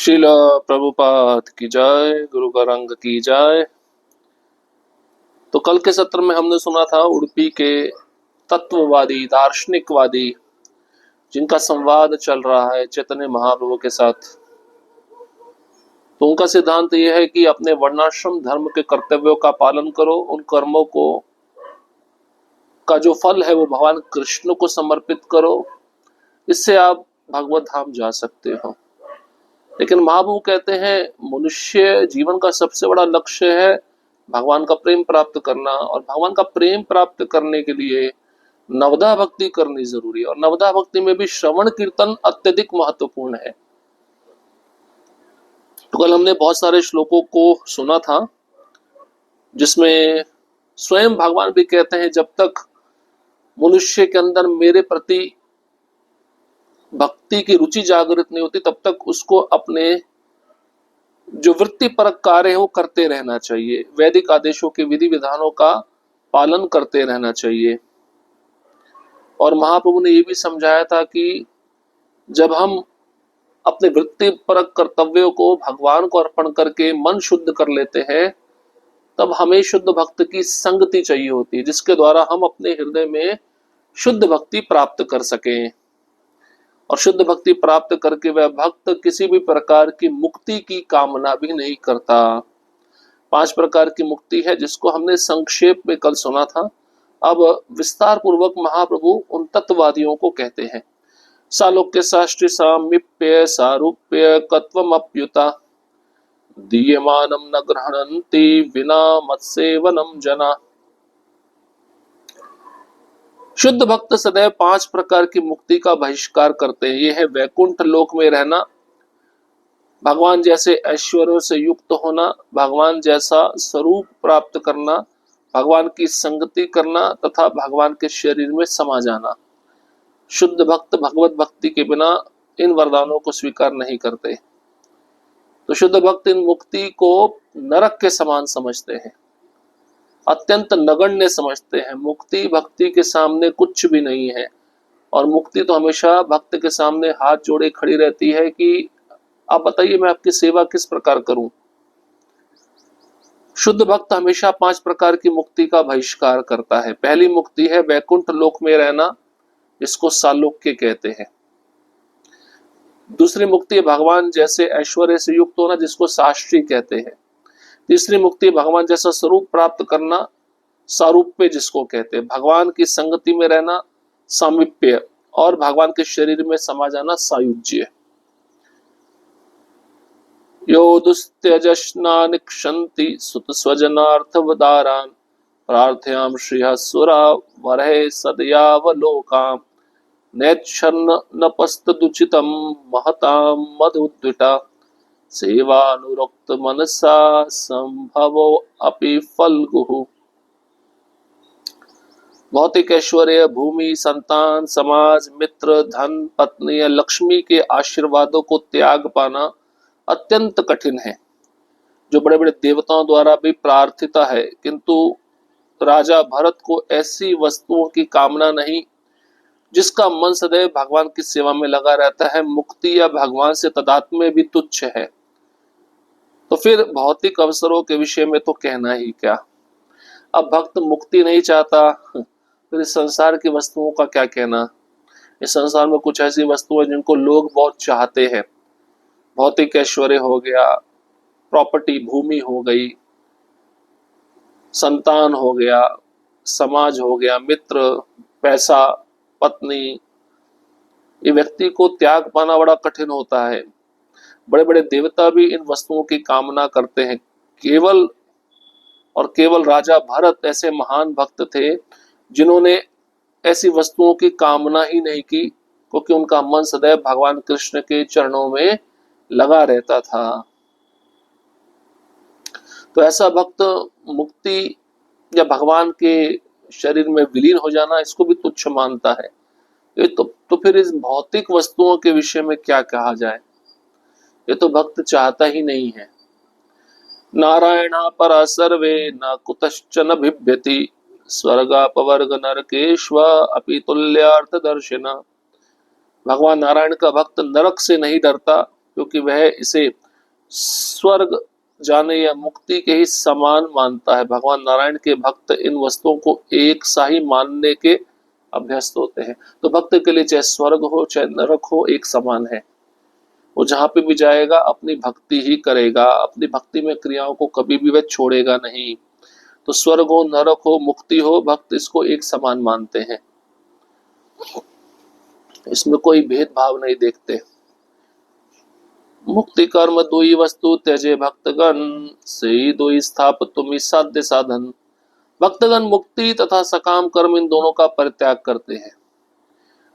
श्रील प्रभुपाद की जय, गुरु गौरंग की जय। तो कल के सत्र में हमने सुना था उडुपी के तत्ववादी दार्शनिकवादी जिनका संवाद चल रहा है चैतन्य महाप्रभु के साथ। तो उनका सिद्धांत यह है कि अपने वर्णाश्रम धर्म के कर्तव्यों का पालन करो, उन कर्मों को का जो फल है वो भगवान कृष्ण को समर्पित करो, इससे आप भगवत धाम जा सकते हो। लेकिन महाप्रभु कहते हैं मनुष्य जीवन का सबसे बड़ा लक्ष्य है भगवान का प्रेम प्राप्त करना, और भगवान का प्रेम प्राप्त करने के लिए नवदा भक्ति करनी जरूरी है, और नवदा भक्ति में भी श्रवण कीर्तन अत्यधिक महत्वपूर्ण है। तो कल हमने बहुत सारे श्लोकों को सुना था जिसमें स्वयं भगवान भी कहते हैं जब तक मनुष्य के अंदर मेरे प्रति भक्ति की रुचि जागृत नहीं होती तब तक उसको अपने जो वृत्ति परक कार्य है वो करते रहना चाहिए, वैदिक आदेशों के विधि विधानों का पालन करते रहना चाहिए। और महाप्रभु ने ये भी समझाया था कि जब हम अपने वृत्ति परक कर्तव्यों को भगवान को अर्पण करके मन शुद्ध कर लेते हैं तब हमें शुद्ध भक्त की संगति चाहिए होती है, जिसके द्वारा हम अपने हृदय में शुद्ध भक्ति प्राप्त कर सकें। और शुद्ध भक्ति प्राप्त करके वह भक्त किसी भी प्रकार की मुक्ति की कामना भी नहीं करता। 5 प्रकार की मुक्ति है जिसको हमने संक्षेप में कल सुना था। अब विस्तार पूर्वक महाप्रभु उन तत्ववादियों को कहते हैं। सालोक्य साष्टि सामीप्य सारूप्य कत्वमप्युता दीयमानम न गृह्णन्ति विना मत्सेवनम जना। शुद्ध भक्त सदैव 5 प्रकार की मुक्ति का बहिष्कार करते हैं। यह है वैकुंठ लोक में रहना, भगवान जैसे ऐश्वर्यों से युक्त होना, भगवान जैसा स्वरूप प्राप्त करना, भगवान की संगति करना तथा भगवान के शरीर में समा जाना। शुद्ध भक्त भगवत भक्ति के बिना इन वरदानों को स्वीकार नहीं करते। तो शुद्ध भक्त इन मुक्ति को नरक के समान समझते हैं, अत्यंत नगण्य समझते हैं। मुक्ति भक्ति के सामने कुछ भी नहीं है, और मुक्ति तो हमेशा भक्त के सामने हाथ जोड़े खड़ी रहती है कि आप बताइए मैं आपकी सेवा किस प्रकार करूं। शुद्ध भक्त हमेशा 5 प्रकार की मुक्ति का बहिष्कार करता है। पहली मुक्ति है वैकुंठ लोक में रहना, जिसको सालोक्य कहते हैं। दूसरी मुक्ति है भगवान जैसे ऐश्वर्य से युक्त होना, जिसको साष्टी कहते हैं। तीसरी मुक्ति भगवान जैसा स्वरूप प्राप्त करना, सारूप्य जिसको कहते हैं। भगवान की संगति में रहना, सामीप्य, और भगवान के शरीर में समा जाना, सायुज्य। यो दुस्त्यजश्ना निक्षन्ति सुत स्वजनार्थवदारान् प्रार्थयाम श्रियः सुरा वरहे सदयावलोकाम् नेच्छन्न नपस्तदुचितं महतां मधुद्विटा सेवानुरक्त मनसा संभवो अपि फल्गुः। भौतिक ऐश्वर्य, भूमि, संतान, समाज, मित्र, धन, पत्नी या लक्ष्मी के आशीर्वादों को त्याग पाना अत्यंत कठिन है, जो बड़े बड़े देवताओं द्वारा भी प्रार्थिता है। किंतु राजा भरत को ऐसी वस्तुओं की कामना नहीं, जिसका मन सदैव भगवान की सेवा में लगा रहता है। मुक्ति या भगवान से तदात्म्य भी तुच्छ है, तो फिर भौतिक अवसरों के विषय में तो कहना ही क्या। अब भक्त मुक्ति नहीं चाहता, फिर इस संसार की वस्तुओं का क्या कहना। इस संसार में कुछ ऐसी वस्तुएं जिनको लोग बहुत चाहते हैं। भौतिक ऐश्वर्य हो गया, प्रॉपर्टी भूमि हो गई, संतान हो गया, समाज हो गया, मित्र, पैसा, पत्नी, ये व्यक्ति को त्याग पाना बड़ा कठिन होता है। बड़े बड़े देवता भी इन वस्तुओं की कामना करते हैं। केवल और केवल राजा भरत ऐसे महान भक्त थे जिन्होंने ऐसी वस्तुओं की कामना ही नहीं की, क्योंकि उनका मन सदैव भगवान कृष्ण के चरणों में लगा रहता था। तो ऐसा भक्त मुक्ति या भगवान के शरीर में विलीन हो जाना इसको भी तुच्छ मानता है। तो फिर इस भौतिक वस्तुओं के विषय में क्या कहा जाए। ये तो भक्त चाहता ही नहीं है। नारायणा परा सर्वे न कुतश्चन बिभ्यति स्वर्गापवर्ग नरकेश्व अपि तुल्यार्थ दर्शिना। भगवान नारायण का भक्त नरक से नहीं डरता, क्योंकि वह इसे स्वर्ग जाने या मुक्ति के ही समान मानता है। भगवान नारायण के भक्त इन वस्तुओं को एक सा ही मानने के अभ्यस्त होते हैं। तो भक्त के लिए चाहे स्वर्ग हो चाहे नरक हो, एक समान है। वो जहां पे भी जाएगा अपनी भक्ति ही करेगा, अपनी भक्ति में क्रियाओं को कभी भी वह छोड़ेगा नहीं। तो स्वर्ग हो, नरक हो, मुक्ति हो, भक्त इसको एक समान मानते हैं, इसमें कोई भेदभाव नहीं देखते। मुक्ति कर्म दुई वस्तु त्यजे भक्तगण, से दुई स्थाप तुम साध्य साधन। भक्तगण मुक्ति तथा सकाम कर्म इन दोनों का परित्याग करते हैं।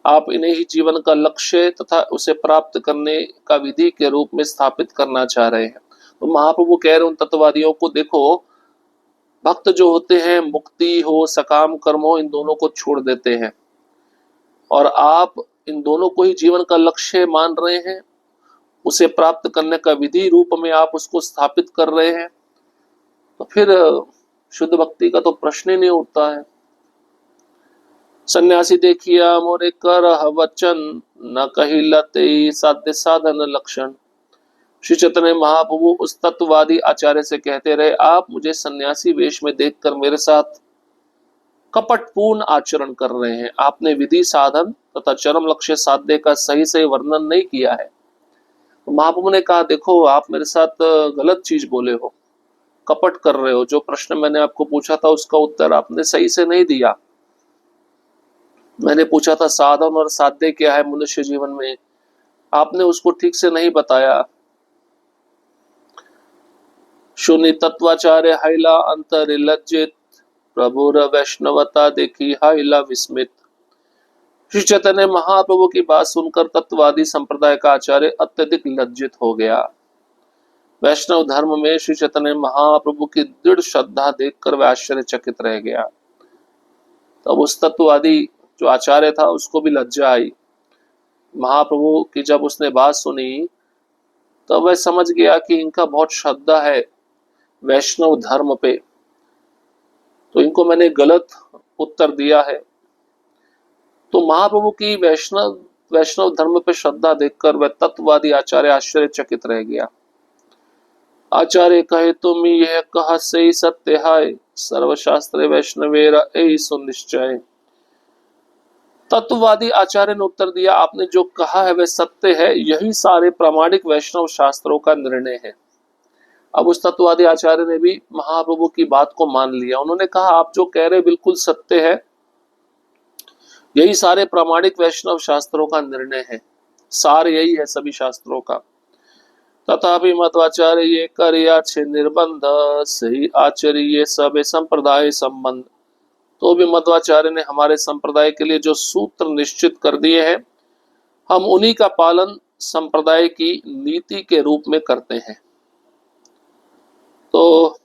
आप इन्हें ही जीवन का लक्ष्य तथा उसे प्राप्त करने का विधि के रूप में स्थापित करना चाह रहे हैं। तो महाप्रभु कह रहे उन तत्ववादियों को, देखो भक्त जो होते हैं मुक्ति हो सकाम कर्म हो इन दोनों को छोड़ देते हैं, और आप इन दोनों को ही जीवन का लक्ष्य मान रहे हैं, उसे प्राप्त करने का विधि रूप में आप उसको स्थापित कर रहे हैं। तो फिर शुद्ध भक्ति का तो प्रश्न ही नहीं उठता है। सन्यासी देखिया मोरे कर वचन, न कही लते साध्य साधन लक्षण। श्री चैतन्य महाप्रभु उस तत्ववादी आचार्य से कहते रहे, आप मुझे सन्यासी वेश में देखकर मेरे साथ कपटपूर्ण आचरण कर रहे हैं। आपने विधि साधन तथा चरम लक्ष्य साध्य का सही सही वर्णन नहीं किया है। तो महाप्रभु ने कहा, देखो आप मेरे साथ गलत चीज बोले हो, कपट कर रहे हो। जो प्रश्न मैंने आपको पूछा था उसका उत्तर आपने सही से नहीं दिया। मैंने पूछा था साधन और साध्य क्या है मनुष्य जीवन में, आपने उसको ठीक से नहीं बताया। शून्य तत्वाचार्य हैला अंतर लज्जित, प्रभुर वैष्णवता देखी हैला विस्मित। श्री चैतन्य महाप्रभु की बात सुनकर तत्ववादी संप्रदाय का आचार्य अत्यधिक लज्जित हो गया। वैष्णव धर्म में श्री चैतन्य महाप्रभु की दृढ़ श्रद्धा देखकर वह आश्चर्यचकित रह गया। तब उस तत्ववादी जो आचार्य था उसको भी लज्जा आई। महाप्रभु की जब उसने बात सुनी तब वह समझ गया कि इनका बहुत श्रद्धा है वैष्णव धर्म पे, तो इनको मैंने गलत उत्तर दिया है। तो महाप्रभु की वैष्णव धर्म पे श्रद्धा देखकर वह तत्ववादी आचार्य आश्चर्यचकित रह गया। आचार्य कहे, तुम यह कहा सही सत्य है, सर्वशास्त्र वैष्णवेरा ऐ सुनिश्चय। तत्ववादी आचार्य ने उत्तर दिया, आपने जो कहा है वह सत्य है, यही सारे प्रामाणिक वैष्णव शास्त्रों का निर्णय है। अब उस तत्ववादी आचार्य ने भी महाप्रभु की बात को मान लिया। उन्होंने कहा, आप जो कह रहे बिल्कुल सत्य है, यही सारे प्रामाणिक वैष्णव शास्त्रों का निर्णय है, सार यही है सभी शास्त्रों का। तथापि मध्वाचार्य ये करिया छे निर्बंध, सही आचर्य सब संप्रदाय संबंध। तो भी मध्वाचार्य ने हमारे संप्रदाय के लिए जो सूत्र निश्चित कर दिए हैं, हम उन्हीं का पालन संप्रदाय की नीति के रूप में करते हैं। तो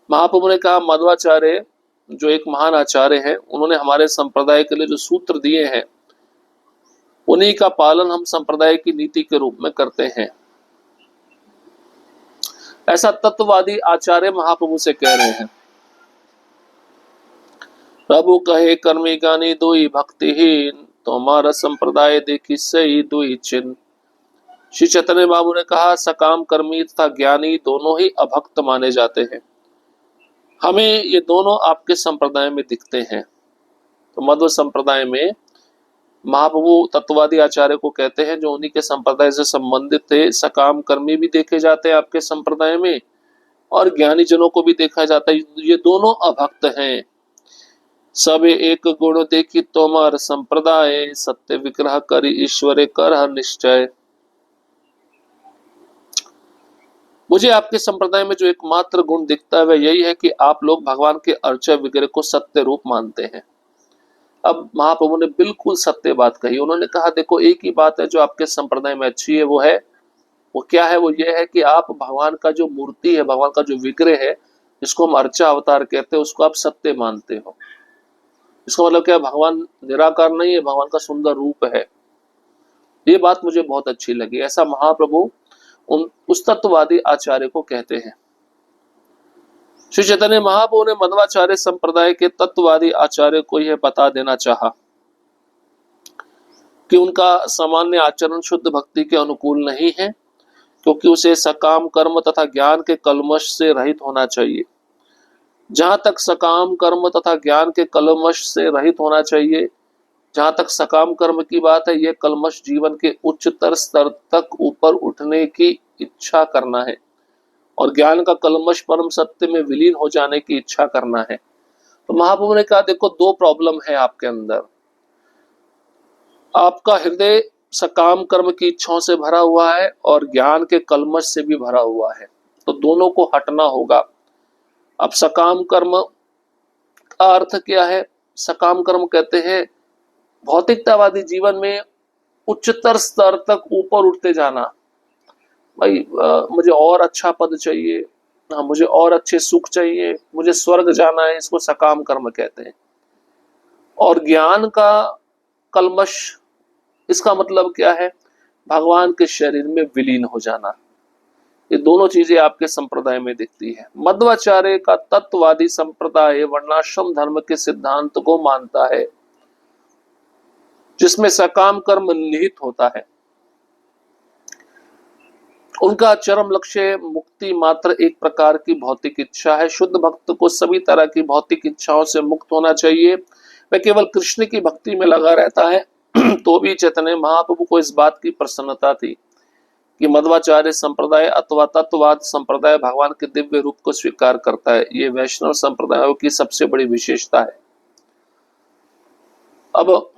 महाप्रभु ने कहा, मध्वाचार्य जो एक महान आचार्य हैं, उन्होंने हमारे संप्रदाय के लिए जो सूत्र दिए हैं उन्हीं का पालन हम संप्रदाय की नीति के रूप में करते हैं। ऐसा तत्ववादी आचार्य महाप्रभु से कह रहे हैं। प्रभु कहे, कर्मी गानी दुई भक्तिहीन, तुम्हारा संप्रदाय देखी सही दुई चिन्ह। श्री चैतन्य बाबू ने कहा, सकाम कर्मी तथा ज्ञानी दोनों ही अभक्त माने जाते हैं। हमें ये दोनों आपके संप्रदाय में दिखते हैं। तो मध्व संप्रदाय में महाप्रभु तत्ववादी आचार्य को कहते हैं जो उन्हीं के संप्रदाय से संबंधित थे, सकाम कर्मी भी देखे जाते हैं आपके संप्रदाय में और ज्ञानी जनों को भी देखा जाता है, ये दोनों अभक्त हैं। सब एक गुण देखी तोमार संप्रदाय, सत्य विग्रह करी ईश्वरे कर निश्चय। मुझे आपके संप्रदाय में जो एकमात्र गुण दिखता है वह यही है कि आप लोग भगवान के अर्चा विग्रह को सत्य रूप मानते हैं। अब महाप्रभु ने बिल्कुल सत्य बात कही। उन्होंने कहा, देखो एक ही बात है जो आपके संप्रदाय में अच्छी है, वो क्या है, वो ये है कि आप भगवान का जो मूर्ति है, भगवान का जो विग्रह है, जिसको हम अर्चा अवतार कहते हैं, उसको आप सत्य मानते हो। इसका मतलब क्या, भगवान निराकार नहीं है, भगवान का सुंदर रूप है। ये बात मुझे बहुत अच्छी लगी। ऐसा महाप्रभु उस तत्ववादी आचार्य को कहते हैं। श्री चैतन्य महाप्रभु ने मध्वाचार्य संप्रदाय के तत्ववादी आचार्य को यह बता देना चाहा कि उनका सामान्य आचरण शुद्ध भक्ति के अनुकूल नहीं है, क्योंकि उसे सकाम कर्म तथा ज्ञान के कलमश से रहित होना चाहिए। जहां तक सकाम कर्म तथा ज्ञान के कलमश से रहित होना चाहिए, जहां तक सकाम कर्म की बात है, यह कलमश जीवन के उच्चतर स्तर तक ऊपर उठने की इच्छा करना है, और ज्ञान का कलमश परम सत्य में विलीन हो जाने की इच्छा करना है। तो महाप्रभु ने कहा, देखो दो प्रॉब्लम है आपके अंदर। आपका हृदय सकाम कर्म की इच्छाओं से भरा हुआ है और ज्ञान के कलमश से भी भरा हुआ है, तो दोनों को हटना होगा। अब सकाम कर्म का अर्थ क्या है? सकाम कर्म कहते हैं भौतिकतावादी जीवन में उच्चतर स्तर तक ऊपर उठते जाना। भाई मुझे और अच्छा पद चाहिए, हाँ मुझे और अच्छे सुख चाहिए, मुझे स्वर्ग जाना है, इसको सकाम कर्म कहते हैं। और ज्ञान का कलमश, इसका मतलब क्या है? भगवान के शरीर में विलीन हो जाना। ये दोनों चीजें आपके संप्रदाय में दिखती है। मध्वाचार्य का तत्ववादी संप्रदाय वर्णाश्रम धर्म के सिद्धांत को मानता है, जिसमें सकाम कर्म निहित होता है। उनका चरम लक्ष्य मुक्ति मात्र एक प्रकार की भौतिक इच्छा है। शुद्ध भक्त को सभी तरह की भौतिक इच्छाओं से मुक्त होना चाहिए। वह केवल कृष्ण की भक्ति में लगा रहता है। तो भी चैतन्य महाप्रभु को इस बात की प्रसन्नता थी कि मध्वाचार्य संप्रदाय अथवा तत्ववाद संप्रदाय भगवान के दिव्य रूप को स्वीकार करता है। ये वैष्णव संप्रदायों की सबसे बड़ी विशेषता है। अब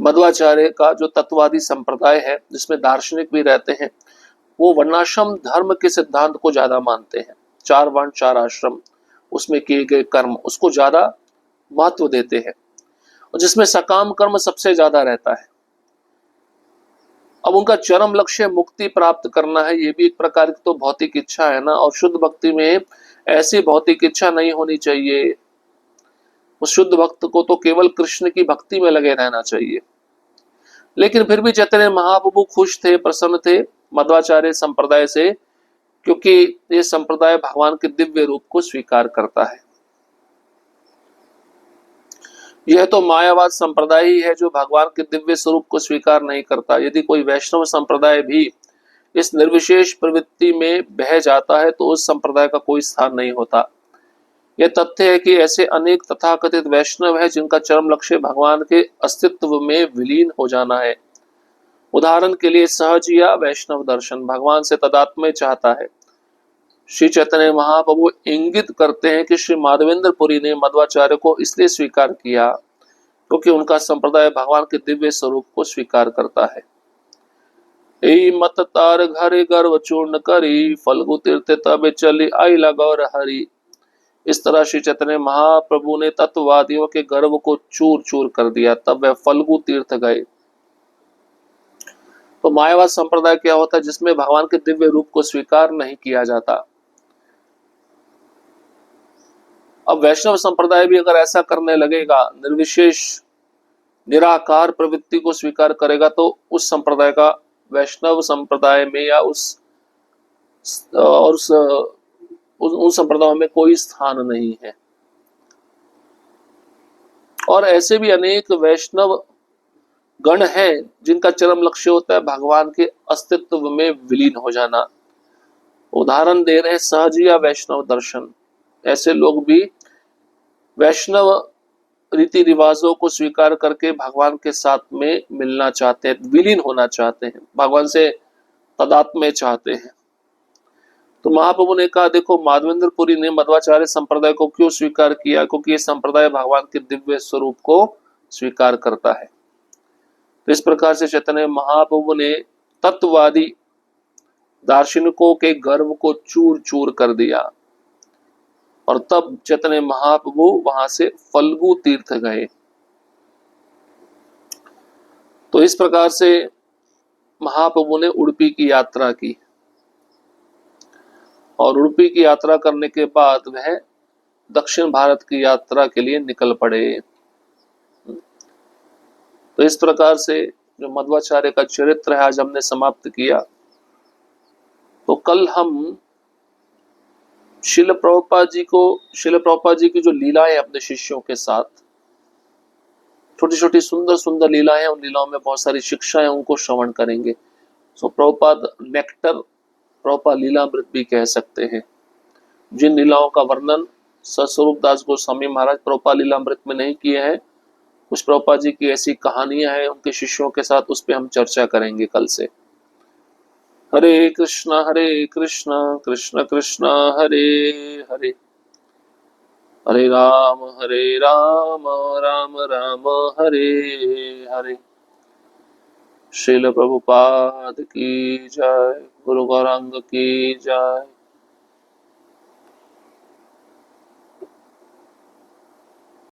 मध्वाचार्य का जो तत्ववादी संप्रदाय है, जिसमें दार्शनिक भी रहते हैं, वो वर्णाश्रम धर्म के सिद्धांत को ज्यादा मानते हैं। 4 वर्ण 4 आश्रम, उसमें किए गए कर्म, उसको ज्यादा महत्व देते हैं, और जिसमें सकाम कर्म सबसे ज्यादा रहता है। अब उनका चरम लक्ष्य मुक्ति प्राप्त करना है। ये भी एक प्रकार की तो भौतिक इच्छा है ना, और शुद्ध भक्ति में ऐसी भौतिक इच्छा नहीं होनी चाहिए। उस शुद्ध भक्त को तो केवल कृष्ण की भक्ति में लगे रहना चाहिए। लेकिन फिर भी चैतन्य महाप्रभु खुश थे, प्रसन्न थे मध्वाचार्य संप्रदाय से, क्योंकि ये संप्रदाय भगवान के दिव्य रूप को स्वीकार करता है। यह तो मायावाद संप्रदाय ही है जो भगवान के दिव्य स्वरूप को स्वीकार नहीं करता। यदि कोई वैष्णव संप्रदाय भी इस निर्विशेष प्रवृत्ति में बह जाता है, तो उस संप्रदाय का कोई स्थान नहीं होता। यह तथ्य है कि ऐसे अनेक तथाकथित वैष्णव है जिनका चरम लक्ष्य भगवान के अस्तित्व में विलीन हो जाना है। उदाहरण के लिए सहजिया वैष्णव दर्शन भगवान से तदात्म्य चाहता है। श्री चैतन्य महाप्रभु इंगित करते हैं कि श्री माधवेंद्रपुरी ने मध्वाचार्य को इसलिए स्वीकार किया क्योंकि उनका संप्रदाय भगवान के दिव्य स्वरूप को स्वीकार करता है। ए मत तार घरे गर्व चूर्ण करी, फल्गु तीर्थ तबे चली आई लगौर हरि। इस तरह श्री चैतन्य महाप्रभु ने तत्ववादियों के गर्व को चूर चूर कर दिया, तब वह फल्गु तीर्थ गए। तो मायावाद संप्रदाय क्या होता है? जिसमें भगवान के दिव्य रूप को स्वीकार नहीं किया जाता। अब वैष्णव संप्रदाय भी अगर ऐसा करने लगेगा, निर्विशेष निराकार प्रवृत्ति को स्वीकार करेगा, तो उस संप्रदाय का वैष्णव संप्रदाय में या उन संप्रदायों में कोई स्थान नहीं है। और ऐसे भी अनेक वैष्णव गण हैं जिनका चरम लक्ष्य होता है भगवान के अस्तित्व में विलीन हो जाना। उदाहरण दे रहे हैं सहजिया वैष्णव दर्शन। ऐसे लोग भी वैष्णव रीति रिवाजों को स्वीकार करके भगवान के साथ में मिलना चाहते हैं, विलीन होना चाहते हैं, भगवान से तदात्म्य चाहते हैं। तो महाप्रभु ने कहा, देखो माधवेंद्रपुरी ने मध्वाचार्य संप्रदाय को क्यों स्वीकार किया? क्योंकि ये संप्रदाय भगवान के दिव्य स्वरूप को स्वीकार करता है। तो इस प्रकार से चैतन्य महाप्रभु ने तत्ववादी दार्शनिकों के गर्व को चूर चूर कर दिया, और तब चैतन्य महाप्रभु वहां से फल्गु तीर्थ गए। तो इस प्रकार से महाप्रभु ने उडुपी की यात्रा की, और उडुपी की यात्रा करने के बाद वह दक्षिण भारत की यात्रा के लिए निकल पड़े। तो इस प्रकार से जो मध्वाचार्य का चरित्र है आज हमने समाप्त किया। तो कल हम शिल प्रभुपाद जी की जो लीलाएं अपने शिष्यों के साथ, छोटी छोटी सुंदर सुंदर लीलाएं हैं, उन लीलाओं में बहुत सारी शिक्षाएं, उनको श्रवण करेंगे। सो प्रभुपाद नेक्टर, प्रभुपाद लीलामृत भी कह सकते हैं। जिन लीलाओं का वर्णन सतस्वरूप दास गोस्वामी महाराज प्रभुपाद लीलामृत में नहीं किए हैं, कुछ प्रभुपाद जी की ऐसी कहानियां हैं उनके शिष्यों के साथ, उस पर हम चर्चा करेंगे कल से। हरे कृष्णा कृष्ण कृष्ण हरे हरे, हरे राम राम राम हरे हरे। श्रील प्रभुपाद की जय, गुरु गौरांग की जय।